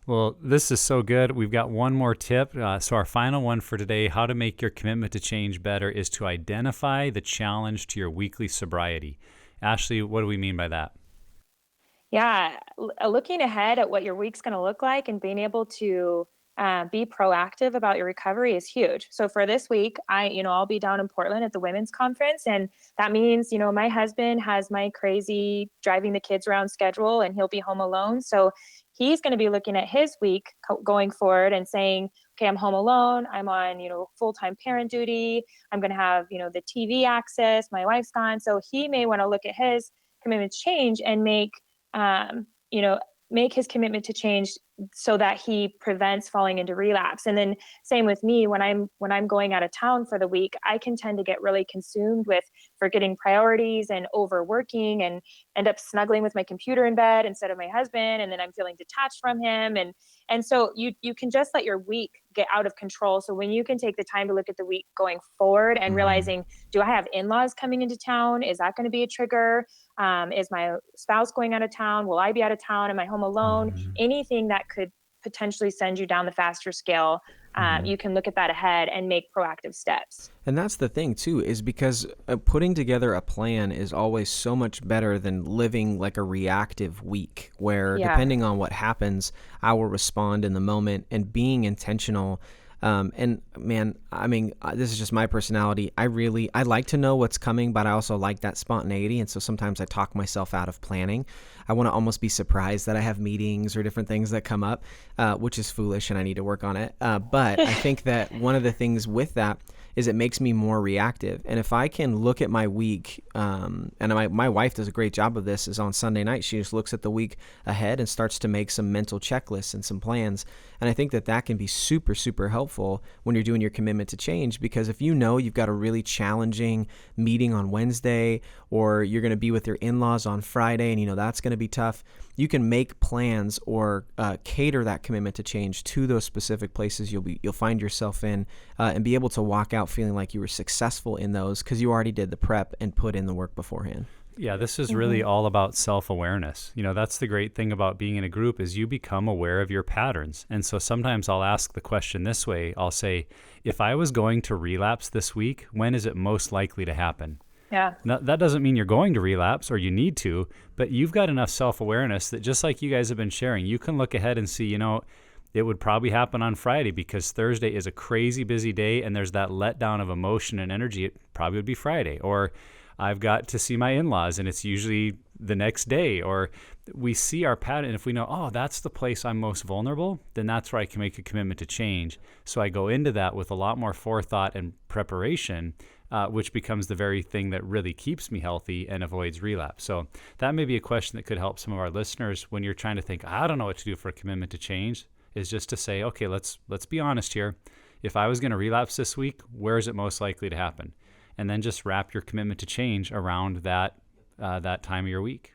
Well, this is so good. We've got one more tip. So our final one for today, how to make your commitment to change better, is to identify the challenge to your weekly sobriety. Ashley, what do we mean by that? Yeah, looking ahead at what your week's going to look like and being able to be proactive about your recovery is huge. So for this week, I'll be down in Portland at the women's conference, and that means, my husband has my crazy driving the kids around schedule, and he'll be home alone. So he's going to be looking at his week going forward and saying, okay, I'm home alone. I'm on, full-time parent duty. I'm going to have, the TV access. My wife's gone. So he may want to look at his commitment to change and um, you know, make his commitment to change so that he prevents falling into relapse. And then same with me, when I'm going out of town for the week, I can tend to get really consumed with forgetting priorities and overworking and end up snuggling with my computer in bed instead of my husband, and then I'm feeling detached from him. And so you can just let your week get out of control. So when you can take the time to look at the week going forward and Mhm. realizing, do I have in-laws coming into town? Is that going to be a trigger? Is my spouse going out of town? Will I be out of town? Am I home alone? Mhm. Anything that could potentially send you down the faster scale, Mhm. you can look at that ahead and make proactive steps. And that's the thing too, is because putting together a plan is always so much better than living like a reactive week where Yeah. depending on what happens, I will respond in the moment, and being intentional. And man, I mean, this is just my personality. I like to know what's coming, but I also like that spontaneity. And so sometimes I talk myself out of planning. I want to almost be surprised that I have meetings or different things that come up, which is foolish and I need to work on it. But I think that one of the things with that is it makes me more reactive. And if I can look at my week, and my wife does a great job of this, is on Sunday night, she just looks at the week ahead and starts to make some mental checklists and some plans. And I think that that can be super, super helpful when you're doing your commitment to change, because if you know you've got a really challenging meeting on Wednesday, or you're going to be with your in-laws on Friday and you know that's going to be tough, you can make plans or cater that commitment to change to those specific places you'll find yourself in, and be able to walk out feeling like you were successful in those because you already did the prep and put in the work beforehand. Yeah, this is really Hmm. all about self-awareness. That's the great thing about being in a group is you become aware of your patterns. And so sometimes I'll ask the question this way. I'll say, if I was going to relapse this week, when is it most likely to happen? Yeah. Now, that doesn't mean you're going to relapse or you need to, but you've got enough self-awareness that just like you guys have been sharing, you can look ahead and see, it would probably happen on Friday because Thursday is a crazy busy day and there's that letdown of emotion and energy. It probably would be Friday. Or I've got to see my in-laws and it's usually the next day. Or we see our pattern. And if we know, oh, that's the place I'm most vulnerable, then that's where I can make a commitment to change. So I go into that with a lot more forethought and preparation, which becomes the very thing that really keeps me healthy and avoids relapse. So that may be a question that could help some of our listeners when you're trying to think, I don't know what to do for a commitment to change, is just to say, okay, let's be honest here. If I was going to relapse this week, where is it most likely to happen? And then just wrap your commitment to change around that time of your week.